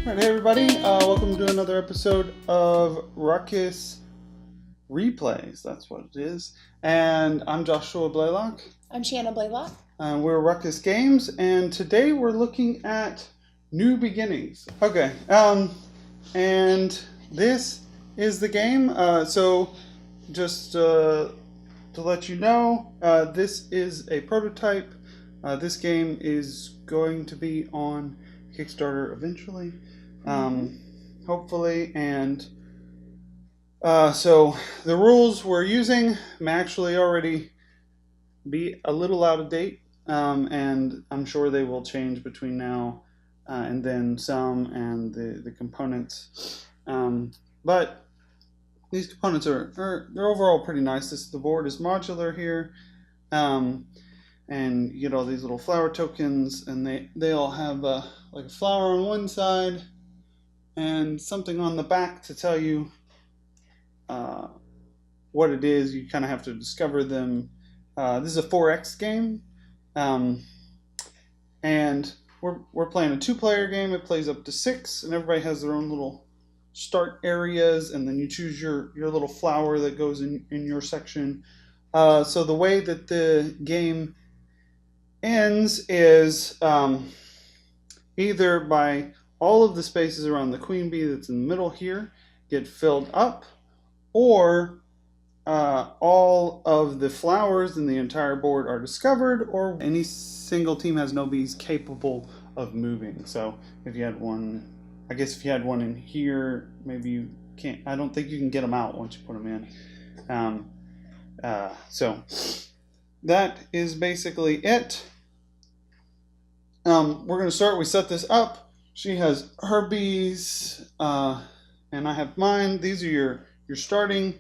Alright, hey everybody, welcome to another episode of Rukus Replays, that's what it is. And I'm Joshua Blaylock. I'm Shanna Blaylock. And we're Rukus Games, and today we're looking at New Beginnings. Okay, and this is the game, so just to let you know, this is a prototype. This game is going to be on Kickstarter eventually, hopefully, and so the rules we're using may actually already be a little out of date, and I'm sure they will change between now and then some, and the components, but these components they're overall pretty nice. The board is modular here, and you get all these little flower tokens, and they all have like a flower on one side and something on the back to tell you what it is. You kind of have to discover them. This is a 4X game, and we're playing a 2-player game. It plays up to 6, and everybody has their own little start areas, and then you choose your little flower that goes in your section. So the way that the game ends is either by all of the spaces around the queen bee that's in the middle here get filled up, or all of the flowers in the entire board are discovered, or any single team has no bees capable of moving. So if you had one, I guess if you had one in here, maybe you can't, I don't think you can get them out once you put them in. So that is basically it. We're going to start. We set this up. She has her bees, and I have mine. These are your starting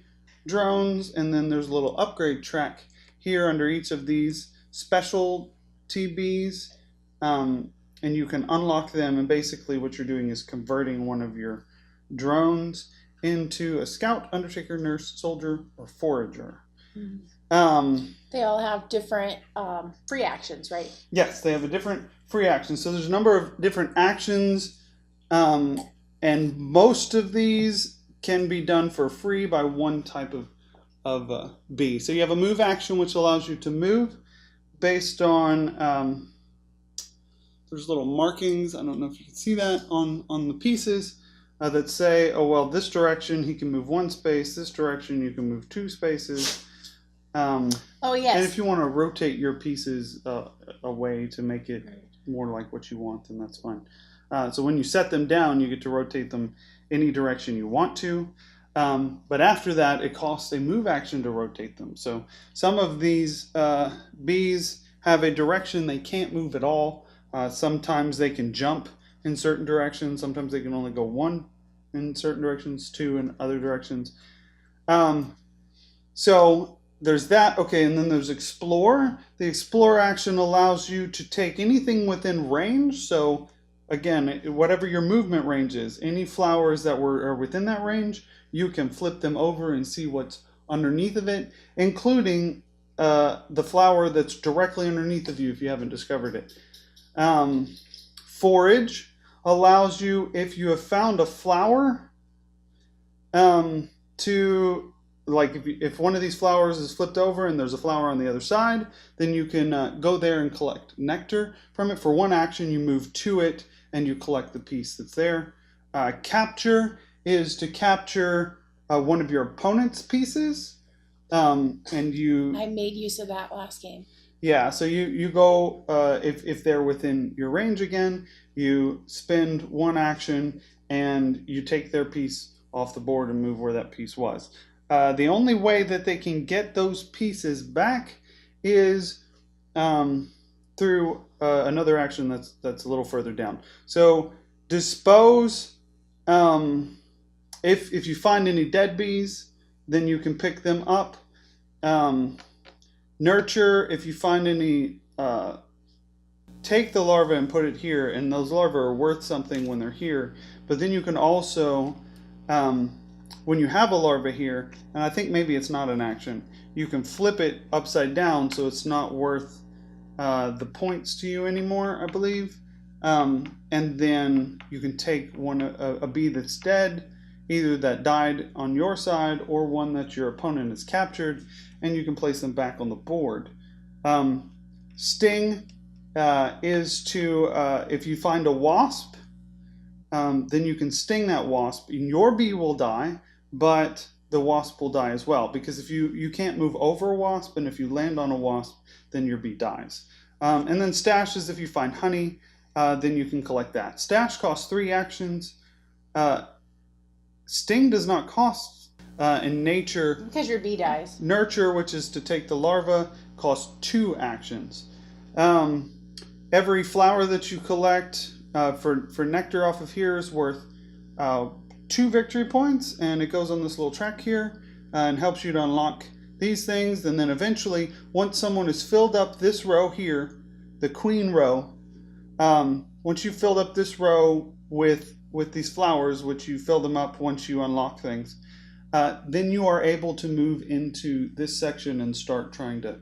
drones, and then there's a little upgrade track here under each of these specialty bees, and you can unlock them, and basically what you're doing is converting one of your drones into a scout, undertaker, nurse, soldier, or forager. They all have different free actions, right? Yes, they have a different free action. So there's a number of different actions, and most of these can be done for free by one type of bee. So you have a move action, which allows you to move based on, there's little markings, I don't know if you can see that on the pieces, that say, oh well, this direction he can move 1 space, this direction you can move 2 spaces. Oh yes. And if you want to rotate your pieces away to make it more like what you want, then that's fine. So when you set them down, you get to rotate them any direction you want to. But after that, it costs a move action to rotate them. So some of these bees have a direction they can't move at all. Sometimes they can jump in certain directions. Sometimes they can only go 1 in certain directions, 2 in other directions. So there's that. Okay, and then there's explore. The explore action allows you to take anything within range. So again, whatever your movement range is, any flowers that are within that range, you can flip them over and see what's underneath of it, including the flower that's directly underneath of you if you haven't discovered it. Forage allows you, if you have found a flower, to, like if one of these flowers is flipped over and there's a flower on the other side, then you can go there and collect nectar from it. For 1 action, you move to it and you collect the piece that's there. Capture is to capture one of your opponent's pieces, and you... I made use of that last game. Yeah, so you go, if they're within your range again, you spend 1 action and you take their piece off the board and move where that piece was. The only way that they can get those pieces back is through another action that's a little further down. So dispose, if you find any dead bees, then you can pick them up. Nurture, if you find any, take the larva and put it here, and those larvae are worth something when they're here. But then you can also, when you have a larva here, and I think maybe it's not an action, you can flip it upside down so it's not worth the points to you anymore, I believe. And then you can take a bee that's dead, either that died on your side or one that your opponent has captured, and you can place them back on the board. Sting is to, if you find a wasp, then you can sting that wasp, and your bee will die, but the wasp will die as well, because if you can't move over a wasp, and if you land on a wasp, then your bee dies. And then stash is if you find honey, then you can collect that. Stash costs 3 actions. Sting does not cost in nature. Because your bee dies. Nurture, which is to take the larva, costs 2 actions. Every flower that you collect for nectar off of here is worth 2 victory points, and it goes on this little track here and helps you to unlock these things. And then eventually, once someone has filled up this row here, the queen row, once you've filled up this row with these flowers, which you fill them up once you unlock things, then you are able to move into this section and start trying to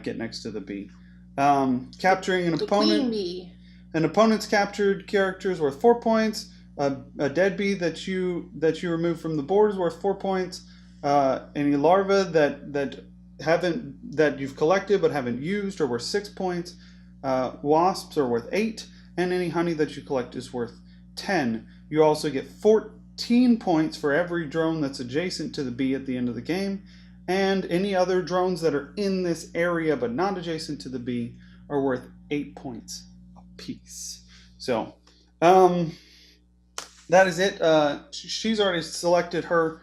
get next to the bee. Capturing an opponent. Queen bee. An opponent's captured character is worth 4 points. A dead bee that you remove from the board is worth 4 points. Any larvae that you've collected but haven't used are worth 6 points. Wasps are worth 8, and any honey that you collect is worth 10. You also get 14 points for every drone that's adjacent to the bee at the end of the game, and any other drones that are in this area but not adjacent to the bee are worth 8 points apiece. So, that is it. She's already selected her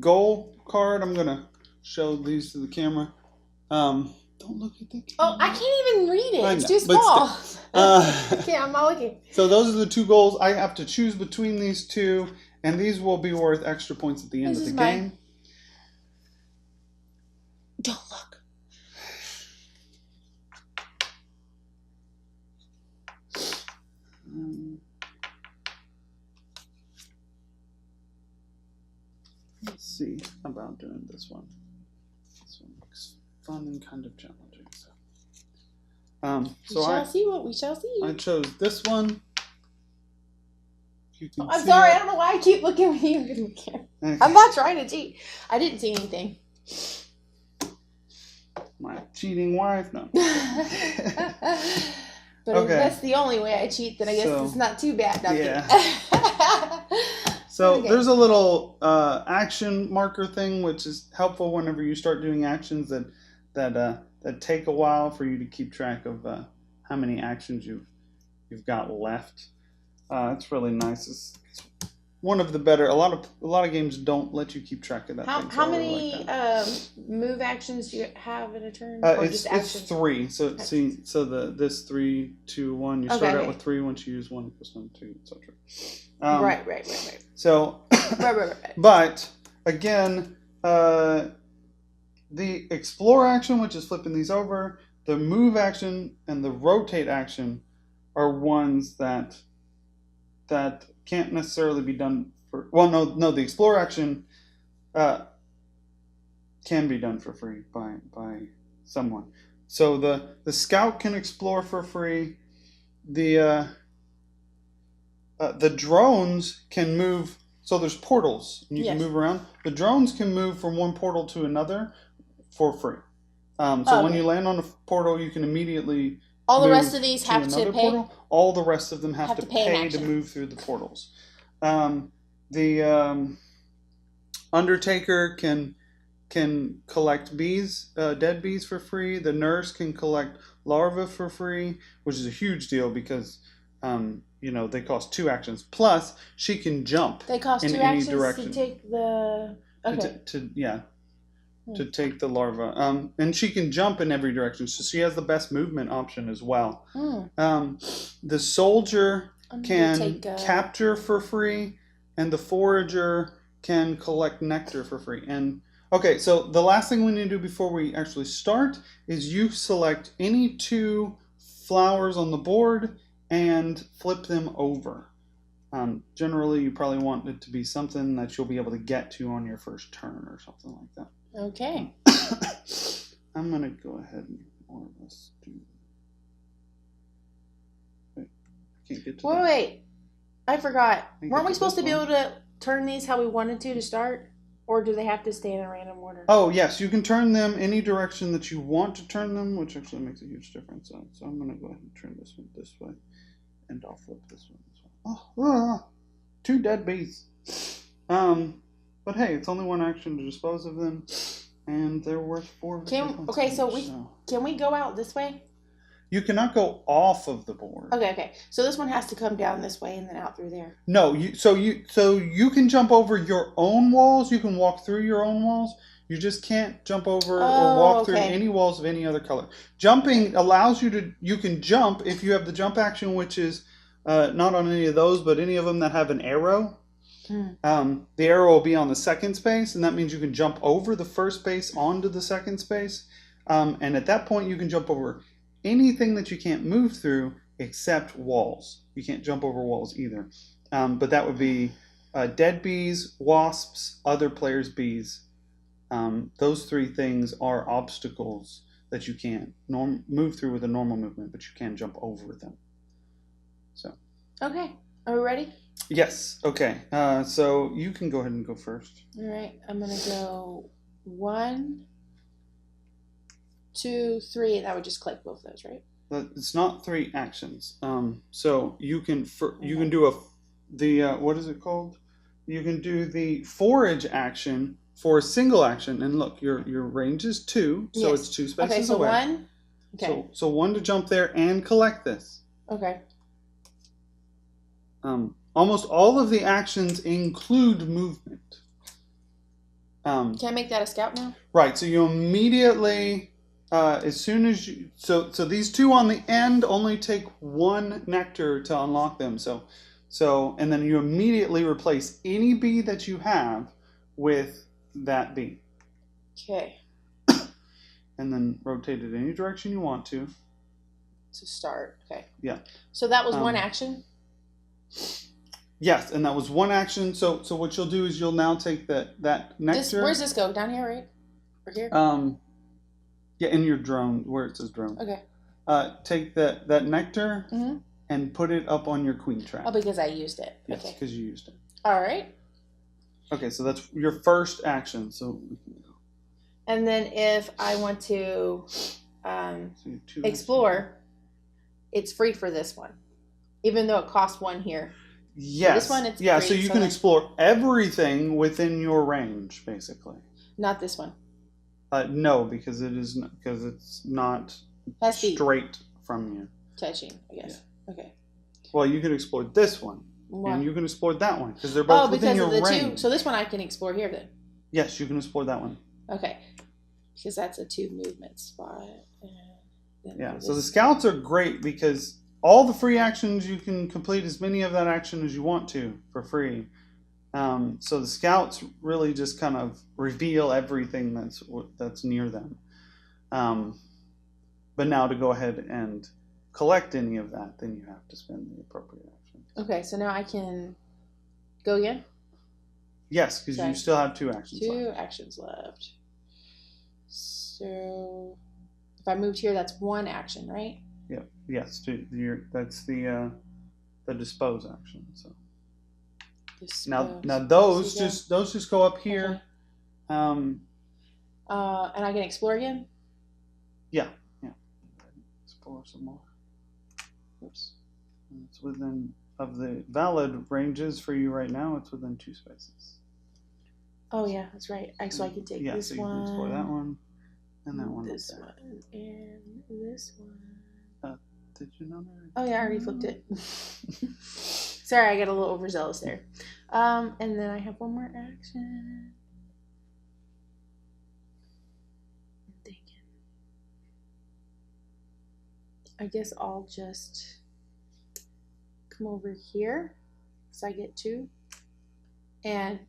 goal card. I'm going to show these to the camera. Don't look at the camera. Oh, I can't even read it. It's too small. Okay, I'm not looking. So those are the 2 goals. I have to choose between these 2, and these will be worth extra points at the end of the game. Don't look. Let's see about doing this one. This one looks fun and kind of challenging. We shall see what we shall see. I chose this one. I'm sorry, I don't know why I keep looking at you. Okay. I'm not trying to cheat. I didn't see anything. My cheating wife? No. But if that's the only way I cheat, then I guess it's not too bad. So there's a little action marker thing, which is helpful whenever you start doing actions that take a while for you to keep track of how many actions you've got left. It's really nice. It's one of the better. A lot of games don't let you keep track of that. How many move actions do you have in a turn? It's 3. So okay. This 3, 2, 1. You start out with 3. Once you use 1, plus 1, 2, etc. Right. So, right. But again, the explore action, which is flipping these over, the move action, and the rotate action are ones that can't necessarily be done for. Well, no. The explore action can be done for free by someone. So the scout can explore for free. The drones can move. So there's portals, and you can move around. The drones can move from one portal to another for free. When you land on a portal, you can immediately. All the rest of these have to pay? Portal. All the rest of them have to pay to move through the portals. The Undertaker can collect bees, dead bees for free. The nurse can collect larvae for free, which is a huge deal because they cost 2 actions. Plus, she can jump. They cost 2 actions direction. To take the. Okay. To take the larva. And she can jump in every direction, so she has the best movement option as well. The soldier can capture for free, and the forager can collect nectar for free. And okay, so the last thing we need to do before we actually start is you select any 2 flowers on the board and flip them over. Generally, you probably want it to be something that you'll be able to get to on your first turn or something like that. Okay. I'm going to go ahead and more or less do. can't get to Wait, that. wait. I forgot. Can't Weren't get we to supposed to this be one. able to turn these how we wanted to start? Or do they have to stay in a random order? Oh, yes. You can turn them any direction that you want to turn them, which actually makes a huge difference. So I'm going to go ahead and turn this one this way. And I'll flip this one this way. Oh, 2 dead bees. But hey, it's only 1 action to dispose of them. And they're worth 4. Okay, so can we go out this way? You cannot go off of the board. Okay. So this one has to come down this way and then out through there. No, so you can jump over your own walls. You can walk through your own walls. You just can't jump over or walk through any walls of any other color. Jumping allows you can jump if you have the jump action, which is not on any of those, but any of them that have an arrow. The arrow will be on the second space, and that means you can jump over the first space onto the second space. And at that point, you can jump over anything that you can't move through except walls. You can't jump over walls either. But that would be dead bees, wasps, other players' bees. Those 3 things are obstacles that you can't move through with a normal movement, but you can jump over them. So. Okay. Are we ready? Yes. Okay. So you can go ahead and go first. All right. I'm going to go 1, 2, 3, and I would just click both of those, right? It's not 3 actions. So you can do what is it called? You can do the forage action for a single action, and look, your range is 2, so yes. it's 2 spaces okay, so away. 1. Okay. So 1 to jump there and collect this. Okay. Almost all of the actions include movement. Can I make that a scout now? Right. So you immediately. As soon as you so these 2 on the end only take 1 nectar to unlock them. So and then you immediately replace any bee that you have with that bee. Okay. And then rotate it any direction you want to. To start. Okay. Yeah. So that was 1 action? Yes, and that was 1 action. So what you'll do is you'll now take that nectar. Where's this go? Down here, right? Or here? Yeah, in your drone, where it says drone. Okay. Take that nectar and put it up on your queen trap. Oh, because I used it. Yes, okay. because you used it. All right. Okay, so that's your first action. So. And then if I want to explore, it's free for this one, even though it costs 1 here. Yes. For this one, it's free, so you can explore everything within your range, basically. Not this one. No, because it's not straight from you. Touching, I guess. Yeah. Okay. Well, you can explore this one, and you can explore that one because they're both within your range. 2. So this one I can explore here then. Yes, you can explore that one. Okay, because that's a 2 movement spot. Yeah. So the scouts are great because all the free actions you can complete as many of that action as you want to for free. So the scouts really just kind of reveal everything that's near them. But now to go ahead and collect any of that, then you have to spend the appropriate action. Okay, so now I can go again? Yes, because you still have 2 actions left. 2 actions left. So if I moved here, that's 1 action, right? Yeah. Yes. That's the dispose action. So. Now those just go up here. Okay. And I can explore again? Yeah. Explore some more. Oops. It's within of the valid ranges for you right now. It's within 2 spaces. Oh yeah, that's right. So I can take this so you one. can explore that one and that one. This one and this one. Did you know that? Oh yeah, I already flipped it. Sorry, I got a little overzealous there. And then I have 1 more action. I'm thinking. I guess I'll just come over here, so I get 2, and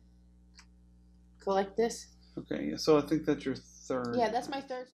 collect this. Okay, so I think that's your third. Yeah, that's my third.